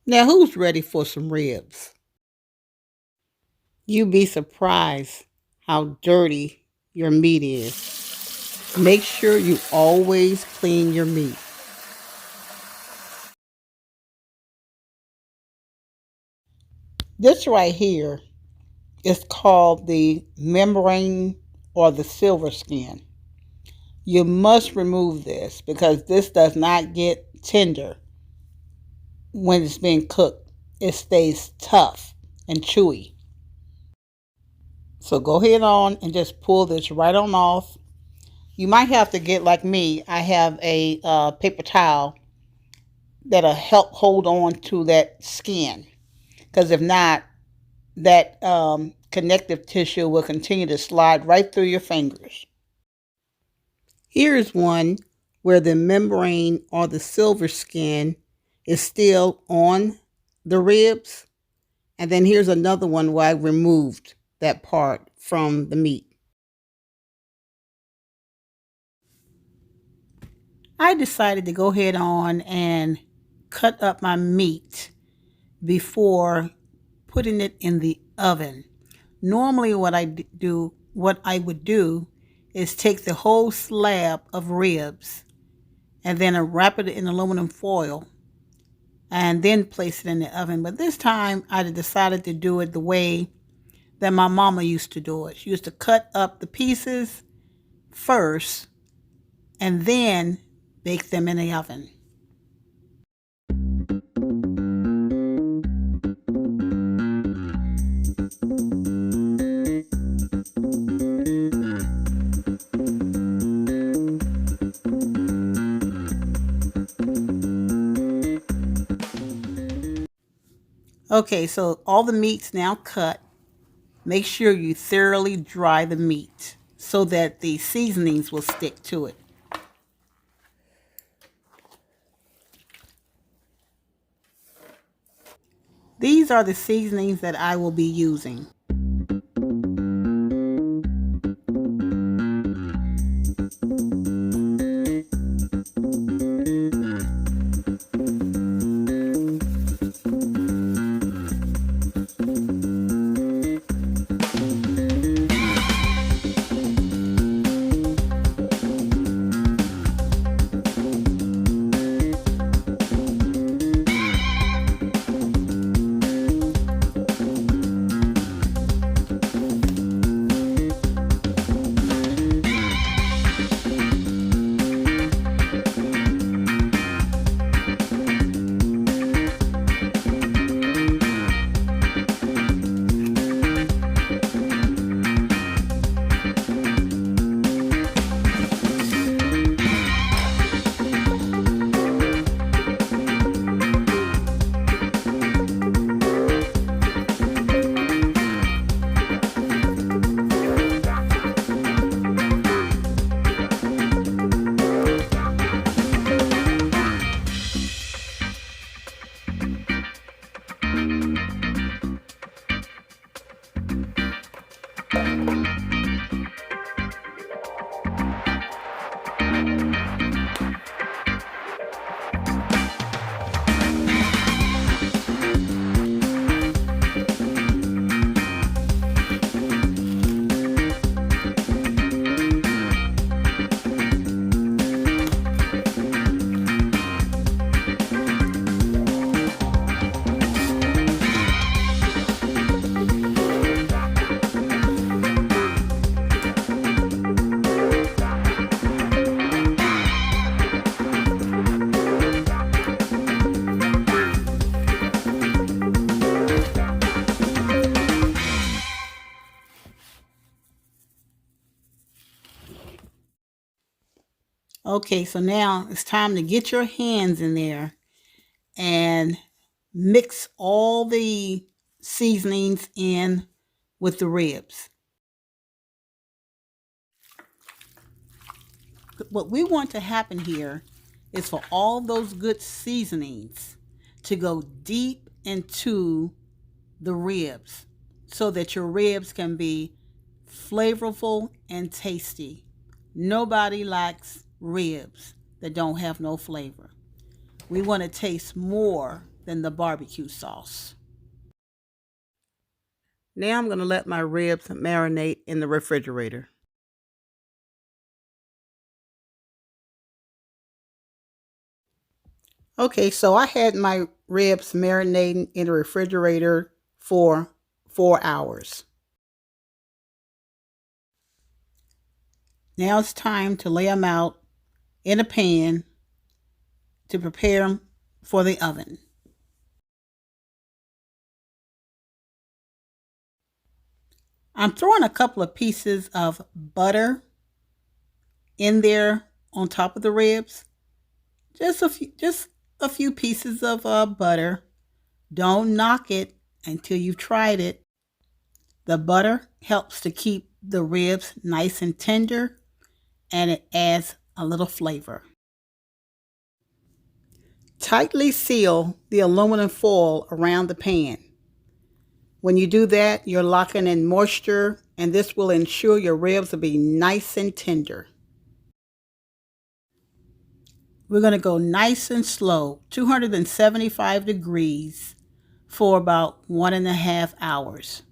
Now, who's ready for some ribs? You'd be surprised how dirty your meat is. Make sure you always clean your meat. This right here is called the membrane or the silver skin. You must remove this because this does not get tender when it's being cooked. It stays tough and chewy. So go ahead on and just pull this right on off. You might have to get, like me, I have a paper towel that'll help hold on to that skin. Because if not, that connective tissue will continue to slide right through your fingers. Here's one where the membrane or the silver skin is still on the ribs. And then here's another one where I removed that part from the meat. I decided to go ahead on and cut up my meat before putting it in the oven. Normally what I would do is take the whole slab of ribs and then wrap it in aluminum foil and then place it in the oven. But this time I decided to do it the way that my mama used to do it. She used to cut up the pieces first and then bake them in the oven. Okay, so all the meat's now cut. Make sure you thoroughly dry the meat so that the seasonings will stick to it. These are the seasonings that I will be using. Okay, so now it's time to get your hands in there and mix all the seasonings in with the ribs. What we want to happen here is for all those good seasonings to go deep into the ribs so that your ribs can be flavorful and tasty. Nobody likes ribs that don't have no flavor. We want to taste more than the barbecue sauce. Now I'm going to let my ribs marinate in the refrigerator. Okay, so I had my ribs marinating in the refrigerator for 4 hours. Now it's time to lay them out in a pan to prepare them for the oven. I'm throwing a couple of pieces of butter in there on top of the ribs. Just a few pieces of butter. Don't knock it until you've tried it. The butter helps to keep the ribs nice and tender, and it adds a little flavor. Tightly seal the aluminum foil around the pan. When you do that, you're locking in moisture, and this will ensure your ribs will be nice and tender. We're going to go nice and slow, 275 degrees, for about 1.5 hours.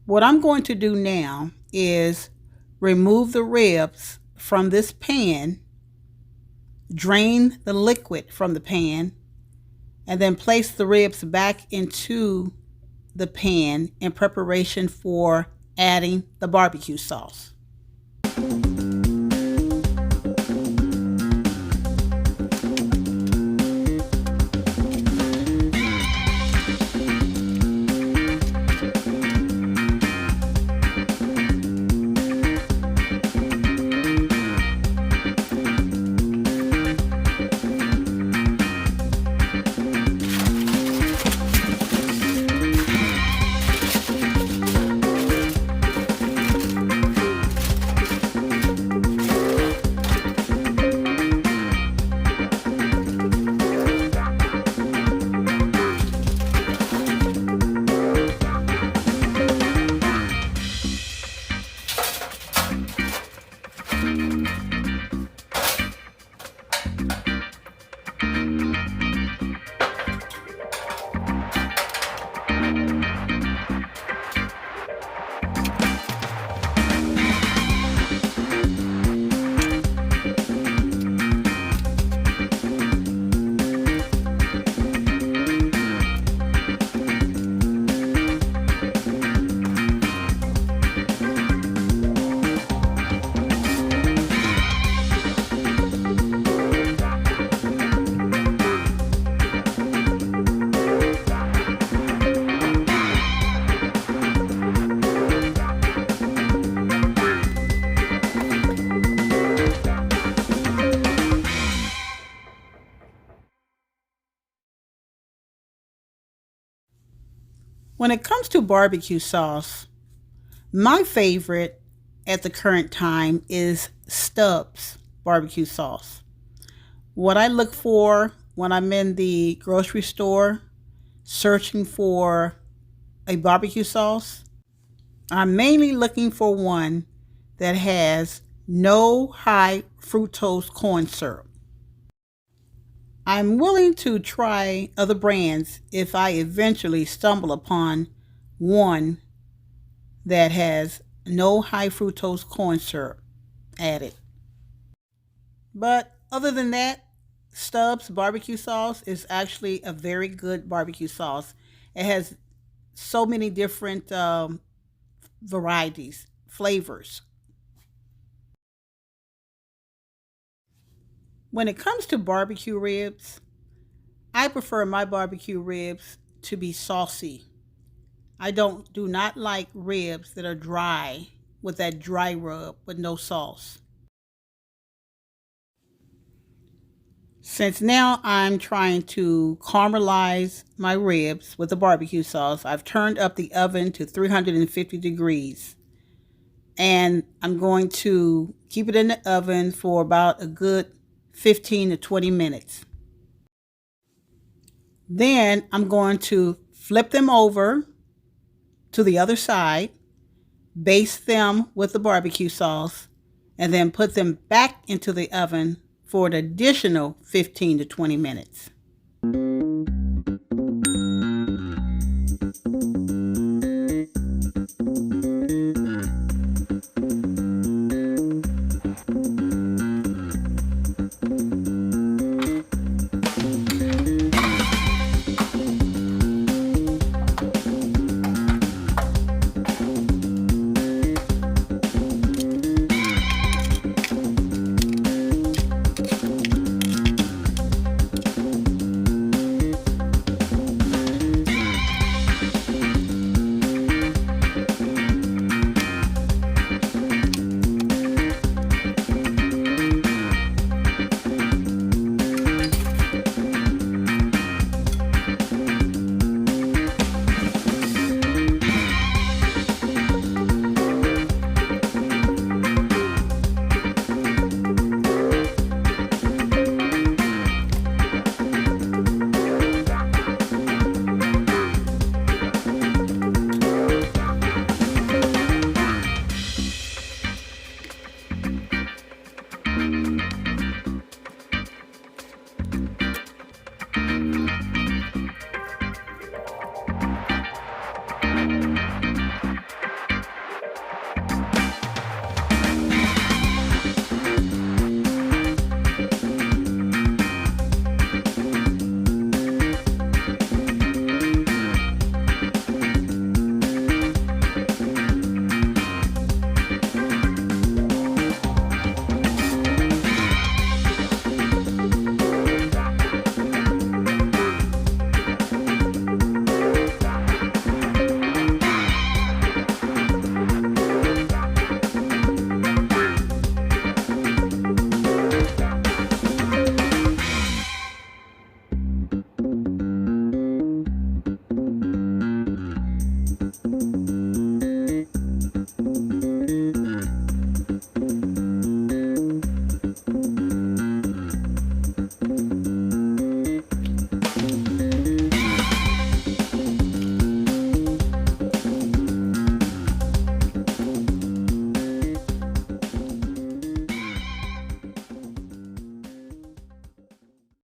What I'm going to do now is remove the ribs from this pan, drain the liquid from the pan, and then place the ribs back into the pan in preparation for adding the barbecue sauce. When it comes to barbecue sauce, my favorite at the current time is Stubbs barbecue sauce. What I look for when I'm in the grocery store searching for a barbecue sauce, I'm mainly looking for one that has no high fructose corn syrup. I'm willing to try other brands if I eventually stumble upon one that has no high fructose corn syrup added. But other than that, Stubbs barbecue sauce is actually a very good barbecue sauce. It has so many different varieties, flavors. When it comes to barbecue ribs, I prefer my barbecue ribs to be saucy. I do not like ribs that are dry with that dry rub with no sauce. Since now I'm trying to caramelize my ribs with the barbecue sauce, I've turned up the oven to 350 degrees. And I'm going to keep it in the oven for about a good 15 to 20 minutes. Then I'm going to flip them over to the other side, baste them with the barbecue sauce, and then put them back into the oven for an additional 15 to 20 minutes.